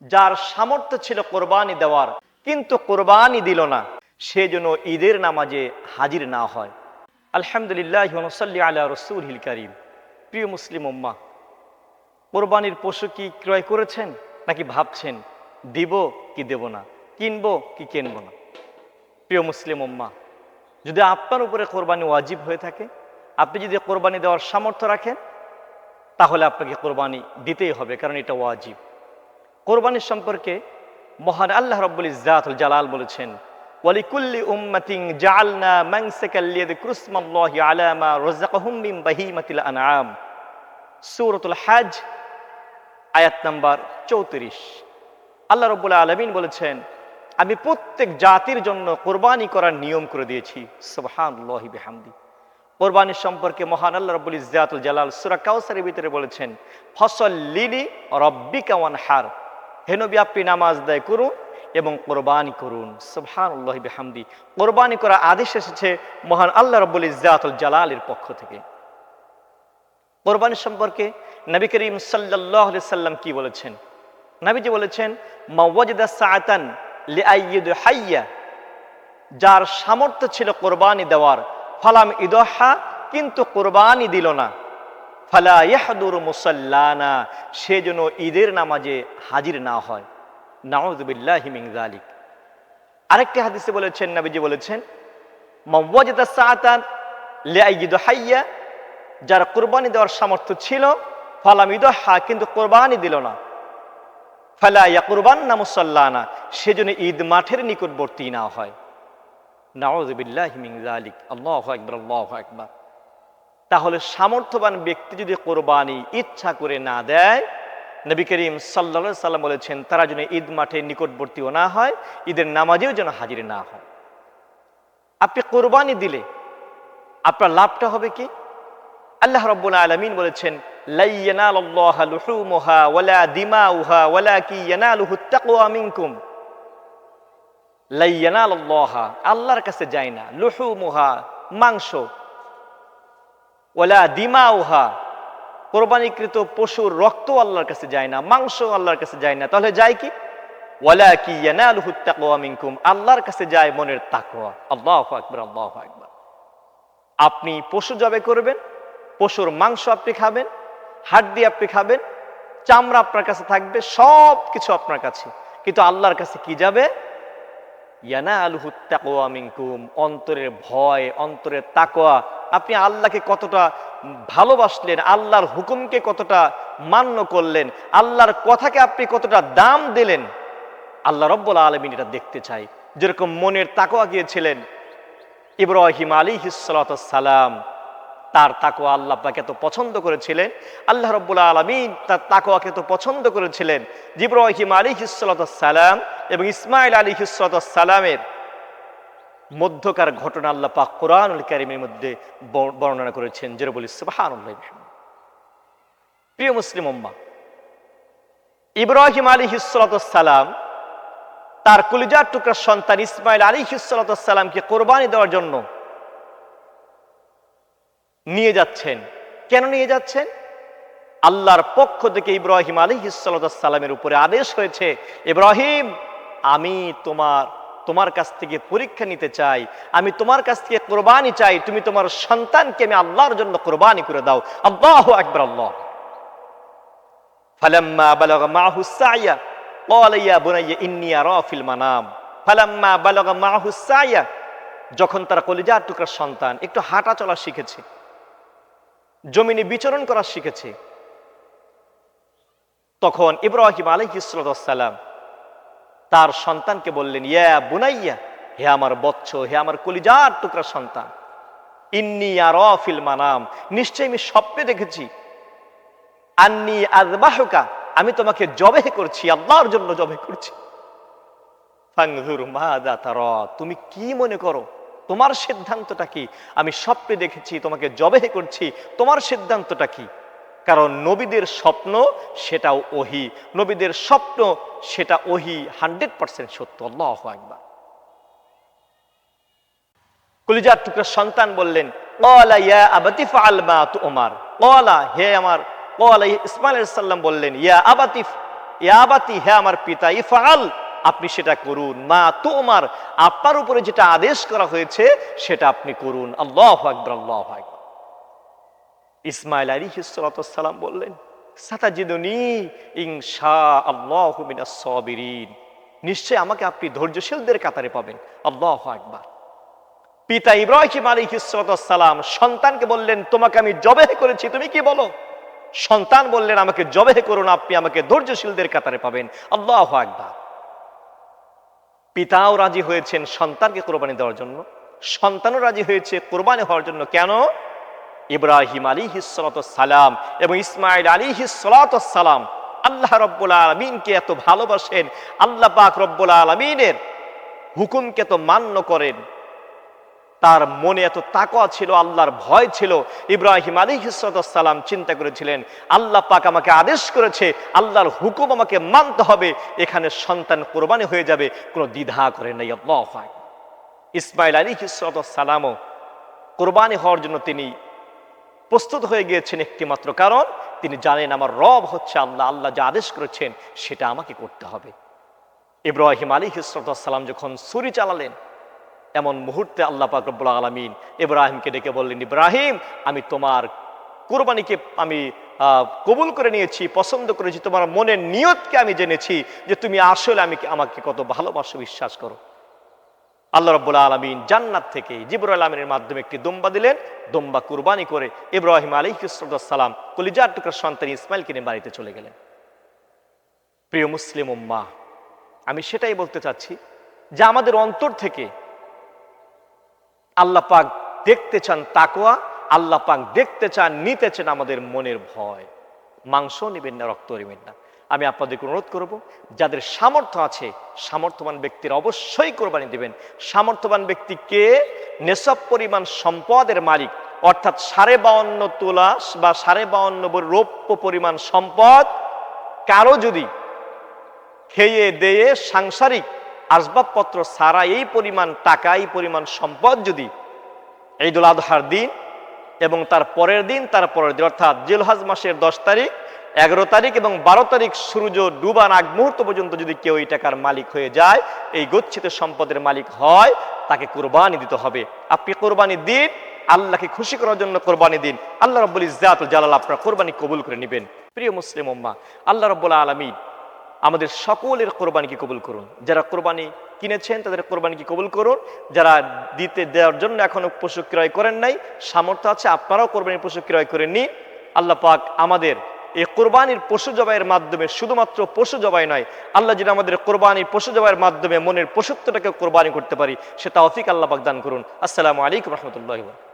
যার সামর্থ্য ছিল কোরবানি দেওয়ার কিন্তু কোরবানি দিল না, সে যেন ঈদের নামাজে হাজির না হয়। আলহামদুলিল্লাহ ওয়া নুসাল্লি আলা রাসূলিল কারীম। প্রিয় মুসলিম উম্মাহ, কোরবানির পশু কি ক্রয় করেছেন নাকি ভাবছেন দিব কি দেব না, কিনবো কি কিনবো না? প্রিয় মুসলিম উম্মাহ, যদি আপনার উপরে কোরবানি ওয়াজিব হয়ে থাকে, আপনি যদি কোরবানি দেওয়ার সামর্থ্য রাখেন, তাহলে আপনাকে কোরবানি দিতেই হবে, কারণ এটা ওয়াজিব। কোরবানির সম্পর্কে মহান আল্লাহ রাব্বুল ইজ্জাতুল জালাল বলেছেন, ওয়ালিকুল্লি উম্মাতিন জাআলনা মানসাকাল লিয়াযকুরু ইসমাল্লাহি আলা মা রাযাকাহুম মিন বাহিমাতিল আনআম। সূরাতুল হজ আয়াত নাম্বার 34। আল্লাহ রাব্বুল আলামিন বলেছেন, আমি প্রত্যেক জাতির জন্য কোরবানি করার নিয়ম করে দিয়েছি। সুবহানাল্লাহি বিহামদি। কোরবানির সম্পর্কে মহান আল্লাহ রাব্বুল ইজ্জাতুল জালাল সূরা কাউসারের ভিতরে বলেছেন, ফাসাল্লি লিরাব্বিকা ওয়ানহার। হে নবী, আপনি নামাজ আদায় করুন এবং কোরবানি করুন। সুবহানাল্লাহি বিহামদি। কোরবানি করার আদেশ এসেছে মহান আল্লাহ রাব্বুল ইজ্জাতুল জালালের পক্ষ থেকে। কোরবানির সম্পর্কে নবী করিম সাল্লাল্লাহু আলাইহি সাল্লাম কি বলেছেন? নবীজি বলেছেন, মা ওয়াজাদা সাআতান লিআইয়িদ হাইয়া। যার সামর্থ্য ছিল কোরবানি দেওয়ার, ফালাম ইদহা, কিন্তু কোরবানি দিল না, ফালা ইয়াহদুরু মুসাল্লানা, সে যেন ঈদের নামাজে হাজির না হয়। নাউযু বিল্লাহি মিন যালিক। আরেকটি হাদিসে বলেছেন, নবীজি বলেছেন, মা ওয়াজাদা সাআতান লিআইয়িদ হাইয়া। যার কোরবানি দেওয়ার সামর্থ্য ছিল, ফালাম ইদহা, কিন্তু কোরবানি দিল না, ফালা ইয়াকুরবান্না মুসাল্লানা, সেজন্য ঈদ মাঠের নিকটবর্তী না হয়। নাউযু বিল্লাহি মিন যালিক। আল্লাহু আকবার, আল্লাহু আকবার। তাহলে সামর্থ্যবান ব্যক্তি যদি কোরবানি ইচ্ছা করে না দেয়, নবী করিম সাল্লাল্লাহু আলাইহি সাল্লাম বলেছেন, তারা যেন ঈদ মাঠের নিকটবর্তীও না হয়, ঈদের নামাজেও যেন হাজির না হয়। আপনি কোরবানি দিলে আপনার লাভটা হবে কি? আল্লাহ রাব্বুল আলামিন বলেছেন, লা ইয়ানালুল্লাহা লুহুমুহা ওয়ালা দিমাউহা ওয়ালাকিন ইয়ানালুহুত তাকওয়া মিনকুম। লা ইয়ানালুল্লাহা, আল্লাহর কাছে যায় না, লুহুমুহা, মাংস, ওয়ালা দিমাউহা, কোরবানিকৃত পশুর রক্ত আল্লাহর কাছে যায় না, মাংস আল্লাহর কাছে যায় না। তাহলে যায় কি? ওয়ালাকিন ইয়ানালুহুত তাকওয়া মিনকুম, আল্লাহর কাছে যায় মনের তাকওয়া। আল্লাহু আকবার, আল্লাহু আকবার। আপনি পশু জবাই করবেন, পশুর মাংস আপনি খাবেন, হাড্ডি আপনি খাবেন, চামড়া আপনার কাছে থাকবে, সব কিছু আপনার কাছে, কিন্তু আল্লাহর কাছে কি যাবে? ইয়ানালুহুত তাকওয়া মিনকুম, অন্তরের ভয়, অন্তরের তাকওয়া। আপনি আল্লাহকে কতটা ভালোবাসলেন, আল্লাহর হুকুমকে কতটা মান্য করলেন, আল্লাহর কথাকে আপনি কতটা দাম দিলেন, আল্লাহ রাব্বুল আলামিন এটা দেখতে চাই। যেরকম মনের তাকওয়া গিয়েছিলেন ইব্রাহিম আলাইহিস সালাতু ওয়াস সালাম, তার তাকওয়া আল্লাহ পাক এত পছন্দ করেছিলেন, আল্লাহ রাব্বুল আলামিন তার তাকওয়াকে এত পছন্দ করেছিলেন, ইব্রাহিম আলাইহিস সালাতু ওয়াস সালাম এবং ইসমাঈল আলাইহিস সালাতু ওয়াস সালামের মধ্যকার ঘটনা আল্লাহ পাক কোরআনুল কারীমের মধ্যে বর্ণনা করেছেন। যেটা বলি সুবহানাল্লাহ। প্রিয় মুসলিম উম্মাহ, ইব্রাহিম আলাইহিস সালাতু ওয়াস সালাম তার কলিজার টুকরা সন্তান ইসমাঈল আলাইহিস সালাতু ওয়াস সালামকে কোরবানি দেওয়ার জন্য নিয়ে যাচ্ছেন। কেন নিয়ে যাচ্ছেন? আল্লাহর পক্ষ থেকে ইব্রাহিম আলাইহিস সালাতু ওয়াস সালামের উপরে আদেশ হয়েছে, ইব্রাহিম, আমি তোমার কাছ থেকে পরীক্ষা নিতে চাই, আমি তোমার কাছ থেকে কোরবানি চাই, তুমি তোমার সন্তানকে আমি আল্লাহর জন্য কোরবানি করে দাও। আল্লাহু আকবার, আল্লাহ। ফালাম্মা বালাগা মাহু সাইয়া ক্বালা ইয়া বুনাইয়া ইন্নী আরা ফিল মানাম। ফালাম্মা বালাগা মাহু সাইয়া, যখন তার কলিজার টুকরা সন্তান একটু হাঁটা চলা শিখেছে, জমিনে বিচরণ করা শিখেছে, তখন ইব্রাহিম আলাইহিস সালাতু ওয়াস সালাম তার সন্তানকে বললেন, ইয়া বুনাইয়া, হে আমার বৎস, হে আমার কলিজার টুকরা সন্তান, ইন্নী আরা ফিল মানাম, নিশ্চয়ই আমি স্বপ্নে দেখেছি, আন্নী আযবাহুকা, আমি তোমাকে জবেহ করছি, আল্লাহর জন্য জবেহ করছি। ফানজুর মাযা তারা, তুমি কি মনে করো, তোমার সিদ্ধান্তটা কি? আমি স্বপ্নে দেখেছি তোমাকে জবেহ করছি, তোমার সিদ্ধান্তটা কি? কারণ নবীদের স্বপ্ন সেটাও ওহী, নবীদের স্বপ্ন সেটা ওহী 100% সত্য। আল্লাহু আকবার। কলিজার টুকরা সন্তান বললেন, ক্বালা ইয়া আবাতি ফাআল মা তুমার। ক্বালা, হে আমার, ক্বালা ইসমাঈল আলাইহিস সালাম বললেন, ইয়া আবাতি, ইয়াবাতি, হে আমার পিতা, ইফআল, আপনি সেটা করুন, মা তুমার, আপনার উপরে যেটা আদেশ করা হয়েছে সেটা আপনি করুন। আল্লাহু আকবার, আল্লাহু আকবার। ইসমাঈল আলাইহিস সালাতু ওয়াস সালাম বললেন, সাতাজিদুনি ইনশাআল্লাহু মিনাস সাবিরিন, নিশ্চয় আমাকে আপনি ধৈর্যশীলদের কাতারে পাবেন। আল্লাহু আকবার। পিতা ইব্রাহিম আলাইহিস সালাতু ওয়াস সালাম সন্তানকে বললেন, তোমাকে আমি জবেহ করেছি, তুমি কি বলো? সন্তান বললেন, আমাকে জবেহ করুন, আপনি আমাকে ধৈর্যশীলদের কাতারে পাবেন। আল্লাহু আকবার। পিতাও রাজি হয়েছেন সন্তানকে কোরবানি দেওয়ার জন্য, সন্তানও রাজি হয়েছে কোরবানি হওয়ার জন্য। কেন? ইব্রাহিম আলাইহিস সালাতু ওয়াস সালাম এবং ইসমাঈল আলাইহিস সালাতু ওয়াস সালাম আল্লাহ রাব্বুল আলামিনকে এত ভালোবাসেন, আল্লাহ পাক রব্বুল আলামিনের হুকুমকে তো মান্য করেন। তার মনে এত তাকওয়া ছিল, আল্লাহর ভয় ছিল। ইব্রাহিম আলাইহিস সালাতু ওয়াস সালাম চিন্তা করেছিলেন, আল্লাহ পাক আমাকে আদেশ করেছে, আল্লাহর হুকুম আমাকে মানতে হবে, এখানে সন্তান কোরবানি হয়ে যাবে, কোনো দ্বিধা করেন নাই। আল্লাহু আকবার। ইসমাঈল আলাইহিস সালাতু ওয়াস সালামও কোরবানি হওয়ার জন্য তিনি প্রস্তুত হয়ে গিয়েছেন একটি মাত্র কারণ, তিনি জানেন আমার রব হচ্ছে আল্লাহ, আল্লাহ যা আদেশ করেছেন সেটা আমাকে করতে হবে। ইব্রাহিম আলাইহিস সালাতু ওয়াস সালাম যখন ছুরি চালালেন, এমন মুহূর্তে আল্লাহ পাক রব্বুল আলামিন ইব্রাহিমকে ডেকে বললেন, ইব্রাহিম, আমি তোমার কোরবানিকে আমি কবুল করে নিয়েছি, পছন্দ করেছি, তোমার মনের নিয়তকে আমি জেনেছি যে তুমি আসলে আমাকে কত ভালোবাসো, বিশ্বাস করো। আল্লাহ রাব্বুল আলামিন জান্নাত থেকে জিবরাইল আমিনের মাধ্যমে একটি দুম্বা দিলেন। দুম্বা কুরবানি করে ইব্রাহিম আলাইহিস সালাম কলিজার টুকরার সন্তান ইসমাইলকে নিয়ে বাড়িতে চলে গেলেন। প্রিয় মুসলিম উম্মাহ, আমি সেটাই বলতে চাচ্ছি যে আমাদের অন্তর থেকে আল্লাহ পাক দেখতে চান তাকওয়া, আল্লাহ পাক দেখতে চান, নিতে চান আমাদের মনের ভয়। মাংস নেবেন না, রক্ত নেবেন না। আমি আপনাদেরকে অনুরোধ করব, যাদের সামর্থ্য আছে, সামর্থ্যবান ব্যক্তিরা অবশ্যই কোরবানি দেবেন। সামর্থ্যবান ব্যক্তিকে নেশাব পরিমাণ সম্পদের মালিক, অর্থাৎ 52.5 তোলা বা 52.5 রৌপ্য পরিমাণ সম্পদ কারো যদি খেয়ে দেয়ে সাংসারিক আসবাবপত্র সারা এই পরিমাণ টাকা, এই পরিমাণ সম্পদ যদি ঈদুল আজহার দিন এবং তার পরের দিন অর্থাৎ জিলহজ মাসের 10 তারিখ, 11 তারিখ এবং 12 তারিখ সূর্য ডুবার আগ মুহূর্ত পর্যন্ত যদি কেউ এই টাকার মালিক হয়ে যায়, এই গচ্ছিত সম্পদের মালিক হয়, তাকে কোরবানি দিতে হবে। আপনি কোরবানি দিন, আল্লাহকে খুশি করার জন্য কোরবানি দিন। আল্লাহ রাব্বুল ইজ্জাতুল জালাল আপনার কোরবানি কবুল করে নেবেন। প্রিয় মুসলিম উম্মাহ, আল্লাহ রাব্বুল আলামিন আমাদের সকলের কোরবানিকে কবুল করুন। যারা কোরবানি কিনেছেন তাদের কোরবানিকে কবুল করুন। যারা দেওয়ার জন্য এখনো পশু ক্রয় করেন নাই, সামর্থ্য আছে, আপনারাও কোরবানির পশু ক্রয় করে নিন। আল্লাহ পাক আমাদের এই কোরবানির পশু জবাইয়ের মাধ্যমে শুধুমাত্র পশু জবাই নয়, আল্লাহ যেন আমাদের কোরবানির পশু জবাইয়ের মাধ্যমে মনের পশুত্বটাকে কোরবানি করতে পারি, সে তৌফিক আল্লাহ পাক দান করুন। আসসালামু আলাইকুম রহমতুল্লাহ।